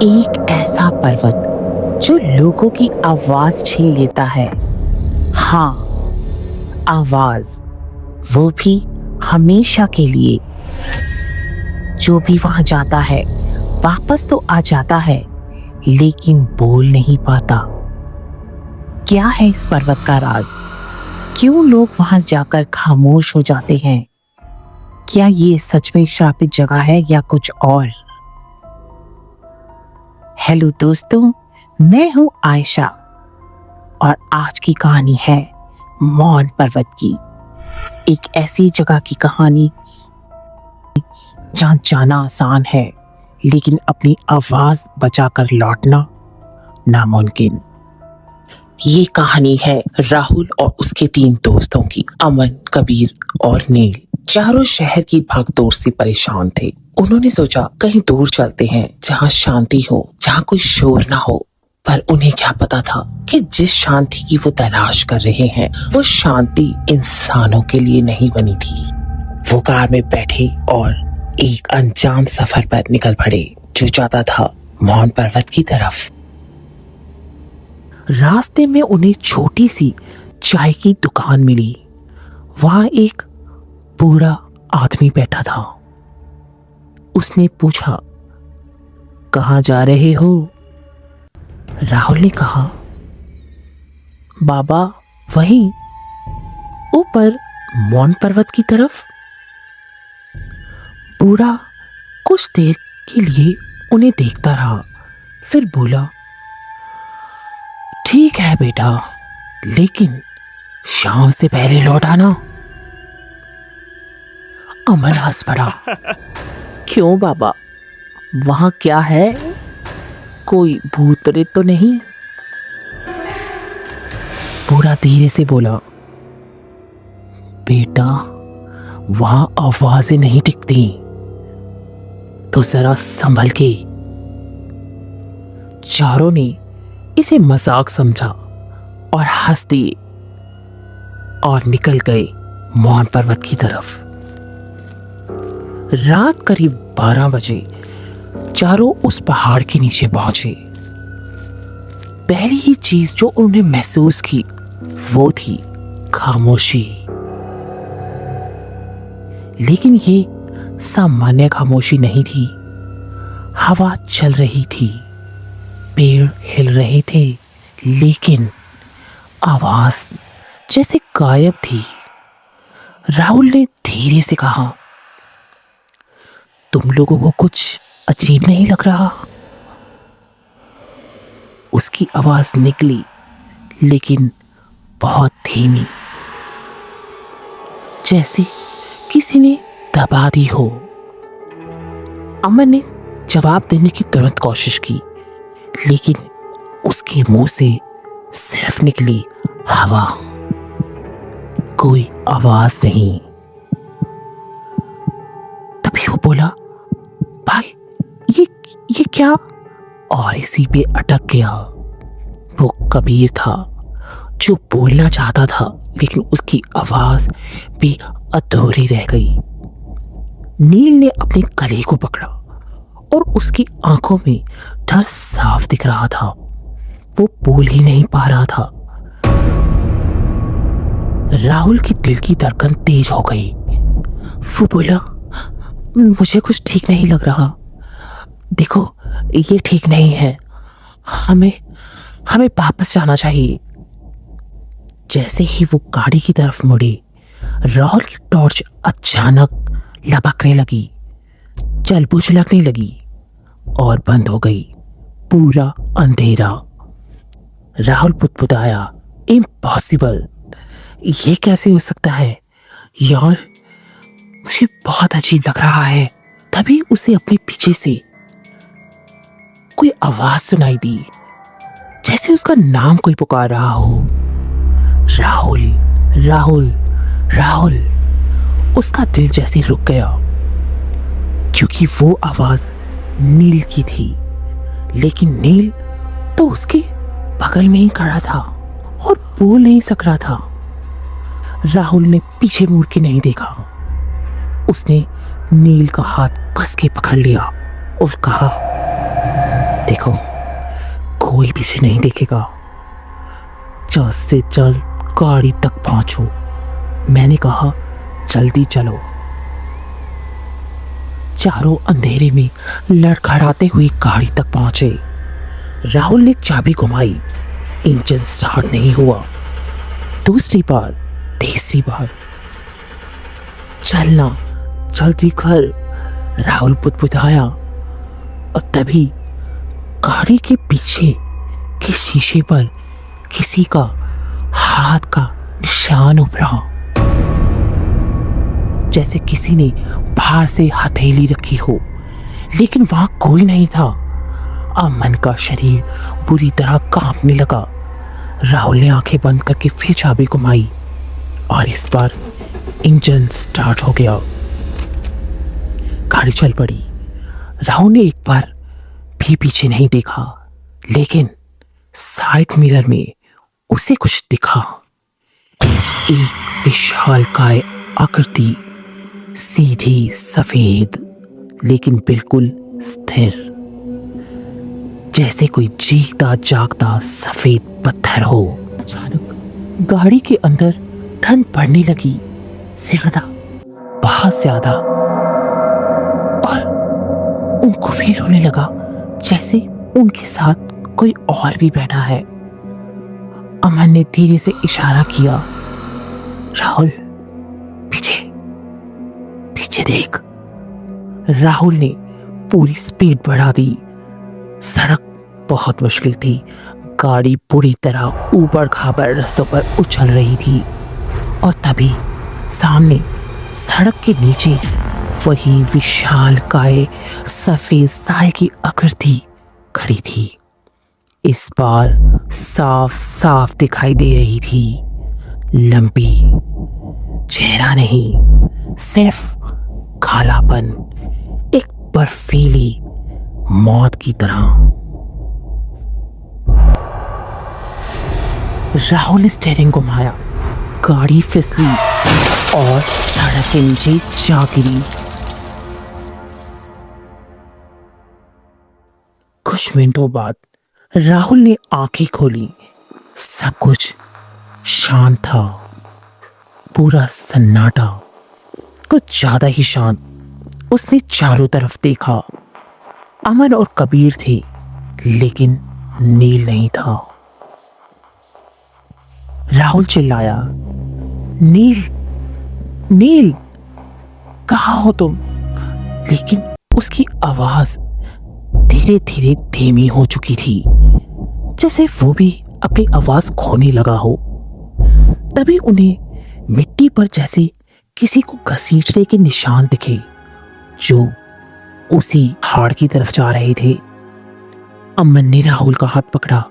एक ऐसा पर्वत जो लोगों की आवाज छीन लेता है। हाँ, आवाज, वो भी हमेशा के लिए। जो भी वहां जाता है वापस तो आ जाता है, लेकिन बोल नहीं पाता। क्या है इस पर्वत का राज? क्यों लोग वहां जाकर खामोश हो जाते हैं? क्या ये सच में श्रापित जगह है या कुछ और? हेलो दोस्तों, मैं हूं आयशा और आज की कहानी है मौन पर्वत की। एक ऐसी जगह की कहानी जहां जाना आसान है, लेकिन अपनी आवाज बचाकर लौटना नामुमकिन। ये कहानी है राहुल और उसके 3 दोस्तों की, अमन, कबीर और नील। चारों शहर की भागदौड़ से परेशान थे। उन्होंने सोचा कहीं दूर चलते हैं, जहाँ शांति हो, जहाँ कोई शोर ना हो। पर उन्हें क्या पता था कि जिस शांति की वो तलाश कर रहे हैं, वो शांति इंसानों के लिए नहीं बनी थी। वो कार में बैठे और एक अनजान सफर पर निकल पड़े, जो जाता था मौन पर्वत की तरफ। रास्ते में उन्हें छोटी सी चाय की दुकान मिली। वहां एक बूढ़ा आदमी बैठा था। उसने पूछा, कहाँ जा रहे हो? राहुल ने कहा, बाबा, वहीं ऊपर मौन पर्वत की तरफ। बूढ़ा कुछ देर के लिए उन्हें देखता रहा, फिर बोला, ठीक है बेटा, लेकिन शाम से पहले लौट आना। अमन हंस पड़ा। क्यों बाबा, वहां क्या है? कोई भूत प्रेत तो नहीं? बूढ़ा धीरे से बोला, बेटा, वहां आवाजें नहीं टिकती, तो जरा संभल के। चारों ने इसे मजाक समझा और हंस दिए और निकल गए मौन पर्वत की तरफ। रात करीब 12 बजे चारों उस पहाड़ के नीचे पहुंचे। पहली ही चीज जो उन्होंने महसूस की वो थी खामोशी। लेकिन ये सामान्य खामोशी नहीं थी। हवा चल रही थी, पेड़ हिल रहे थे, लेकिन आवाज जैसे गायब थी। राहुल ने धीरे से कहा, तुम लोगों को कुछ अजीब नहीं लग रहा? उसकी आवाज निकली, लेकिन बहुत धीमी, जैसे किसी ने दबा दी हो। अमन ने जवाब देने की तुरंत कोशिश की, लेकिन उसके मुंह से सिर्फ निकली हवा, कोई आवाज नहीं। तभी वो बोला, भाई, ये क्या? और इसी पे अटक गया। वो कबीर था, जो बोलना चाहता था, लेकिन उसकी आवाज भी अधूरी रह गई। नील ने अपने गले को पकड़ा और उसकी आंखों में डर साफ दिख रहा था। वो बोल ही नहीं पा रहा था। राहुल की दिल की धड़कन तेज हो गई। वो बोला, मुझे कुछ ठीक नहीं लग रहा। देखो, ये ठीक नहीं है। हमें वापस जाना चाहिए। जैसे ही वो गाड़ी की तरफ मुड़ी, राहुल की टॉर्च अचानक लपकने लगी, जलबुझ लगने लगी और बंद हो गई। पूरा अंधेरा। राहुल पुतपुताया, इम्पॉसिबल, ये कैसे हो सकता है यार? मुझे बहुत अजीब लग रहा है। तभी उसे अपने पीछे से कोई आवाज सुनाई दी, जैसे उसका नाम कोई पुकार रहा हो। राहुल, राहुल, राहुल। उसका दिल जैसे रुक गया, क्योंकि वो आवाज नील की थी। लेकिन नील तो उसके बगल में ही खड़ा था और बोल नहीं सक रहा था। राहुल ने पीछे मुड़ के नहीं देखा। उसने नील का हाथ कस के पकड़ लिया और कहा, देखो, कोई पीछे नहीं देखेगा। जल्द से जल्द गाड़ी तक पहुंचो। मैंने कहा जल्दी चलो। चारों अंधेरे में लड़खड़ाते हुए गाड़ी तक पहुंचे। राहुल ने चाबी घुमाई, इंजन स्टार्ट नहीं हुआ। दूसरी बार, तीसरी बार। चलना, जल्दी कर, राहुल बुदबुदाया। और तभी गाड़ी के पीछे के शीशे पर किसी का हाथ का निशान उभरा, जैसे किसी ने बाहर से हथेली रखी हो, लेकिन वहां कोई नहीं था। अमन का शरीर बुरी तरह कांपने लगा। राहुल ने आंखें बंद करके फिर चाबी घुमाई और इस बार इंजन स्टार्ट हो गया। गाड़ी चल पड़ी। राहुल ने एक बार भी पीछे नहीं देखा, लेकिन साइड मिरर में उसे कुछ दिखा। एक विशालकाय आकृति, सीधी, सफेद, लेकिन बिल्कुल स्थिर, जैसे कोई जीता जागता सफेद पत्थर हो। अचानक गाड़ी के अंदर ठंड पड़ने लगी, ज्यादा, बहुत ज्यादा, और उनको फील होने लगा जैसे उनके साथ कोई और भी बैठा है। अमन ने धीरे से इशारा किया, राहुल पीछे, पीछे देख। राहुल ने पूरी स्पीड बढ़ा दी। सड़क बहुत मुश्किल थी। गाड़ी पूरी तरह ऊबड़ खाबड़ रास्तों पर उछल रही थी और तभी सामने सड़क के नीचे वही विशालकाय सफेद साए की आकृति खड़ी थी। इस बार साफ साफ दिखाई दे रही थी। लंबी, चेहरा नहीं, सिर्फ कालापन, एक बर्फीली मौत की तरह। राहुल ने स्टीयरिंग घुमाया, गाड़ी फिसली और सड़क के नीचे जा गिरी। कुछ मिनटों बाद राहुल ने आंखें खोली। सब कुछ शांत था, पूरा सन्नाटा, कुछ ज्यादा ही शांत। उसने चारों तरफ देखा। अमन और कबीर थे, लेकिन नील नहीं था। राहुल चिल्लाया, नील, नील, कहाँ हो तुम? लेकिन उसकी आवाज धीरे धीरे धीमी हो चुकी थी, जैसे वो भी अपनी आवाज खोने लगा हो। तभी उन्हें मिट्टी पर जैसे किसी को घसीटने के निशान दिखे, जो उसी पहाड़ की तरफ जा रहे थे। अमन ने राहुल का हाथ पकड़ा।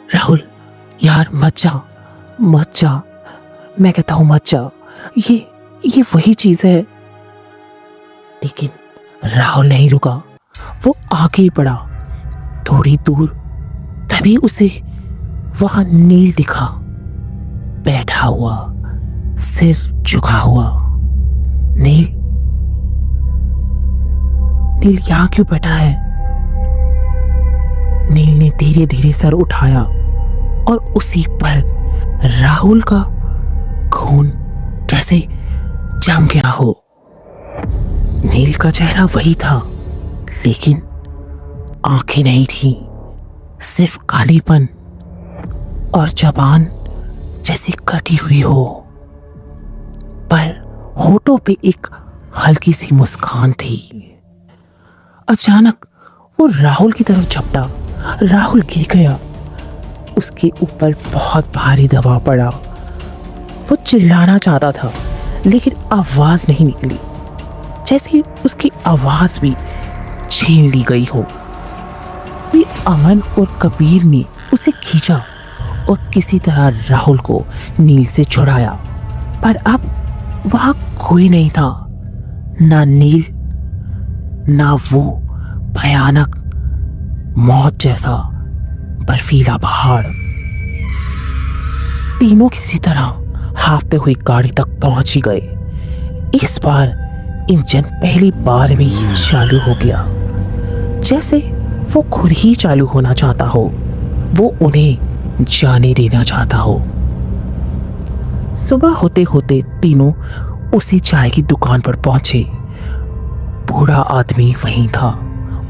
राहुल, यार मत जा, मत जा, मैं कहता हूं मत जा, ये वही चीज है। लेकिन राहुल नहीं रुका, वो आगे बढ़ा थोड़ी दूर। तभी उसे वहां नील दिखा, बैठा हुआ, सिर झुका हुआ। नील, नील यहां क्यों बैठा है? नील ने धीरे धीरे सर उठाया और उसी पर राहुल का खून जैसे जम गया हो। नील का चेहरा वही था, लेकिन आंखें नहीं थी, सिर्फ कालीपन और जबान जैसे कटी हुई हो। पर होठों पे एक हल्की सी मुस्कान थी। अचानक वो राहुल की तरफ झपटा। राहुल गिर गया। उसके ऊपर बहुत भारी दबाव पड़ा। वो चिल्लाना चाहता था, लेकिन आवाज नहीं निकली, जैसे उसकी आवाज भी छीन ली गई हो। भी अमन और कबीर ने उसे खींचा और किसी तरह राहुल को नील से छुड़ाया। पर अब वहां कोई नहीं था, ना नील, ना वो भयानक मौत जैसा बर्फीला पहाड़। तीनों किसी तरह हाफते हुए गाड़ी तक पहुंच ही गए। इस बार इंजन पहली बार में ही चालू हो गया। जैसे वो खुद ही चालू होना चाहता हो, वो उन्हें जाने देना चाहता हो। सुबह होते होते तीनों उसी चाय की दुकान पर पहुंचे। बूढ़ा आदमी वहीं था।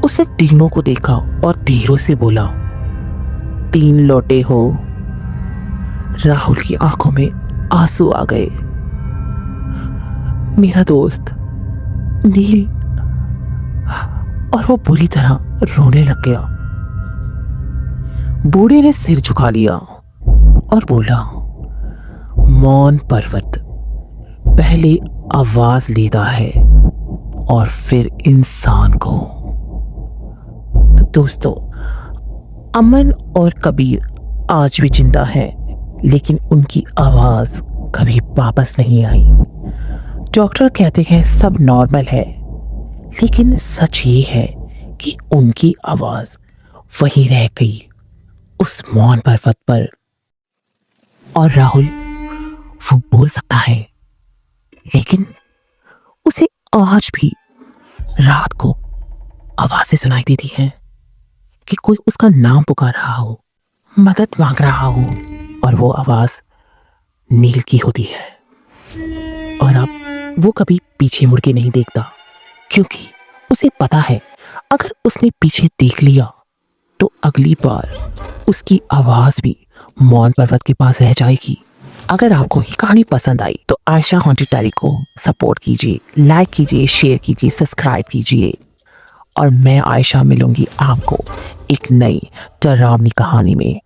उसने तीनों को देखा और धीरे से बोला, 3 लौटे हो। राहुल की आंखों में आंसू आ गए। मेरा दोस्त नील। और वो बुरी तरह रोने लग गया। बूढ़े ने सिर झुका लिया और बोला, मौन पर्वत पहले आवाज लेता है और फिर इंसान को। तो दोस्तों, अमन और कबीर आज भी जिंदा हैं, लेकिन उनकी आवाज कभी वापस नहीं आई। डॉक्टर कहते हैं सब नॉर्मल है, लेकिन सच ये है कि उनकी आवाज वहीं रह गई उस मौन पर्वत पर। और राहुल वो बोल सकता है, लेकिन उसे आज भी रात को आवाजें सुनाई देती हैं कि कोई उसका नाम पुकार रहा हो, मदद मांग रहा हो, और वो आवाज नील की होती है। और अब वो कभी पीछे मुड़ के नहीं देखता, क्योंकि उसे पता है अगर उसने पीछे देख लिया तो अगली बार उसकी आवाज भी मौन पर्वत के पास रह जाएगी। अगर आपको ये कहानी पसंद आई तो आयशा हॉन्टेड डायरी को सपोर्ट कीजिए, लाइक कीजिए, शेयर कीजिए, सब्सक्राइब कीजिए। और मैं आयशा मिलूंगी आपको एक नई डरावनी कहानी में।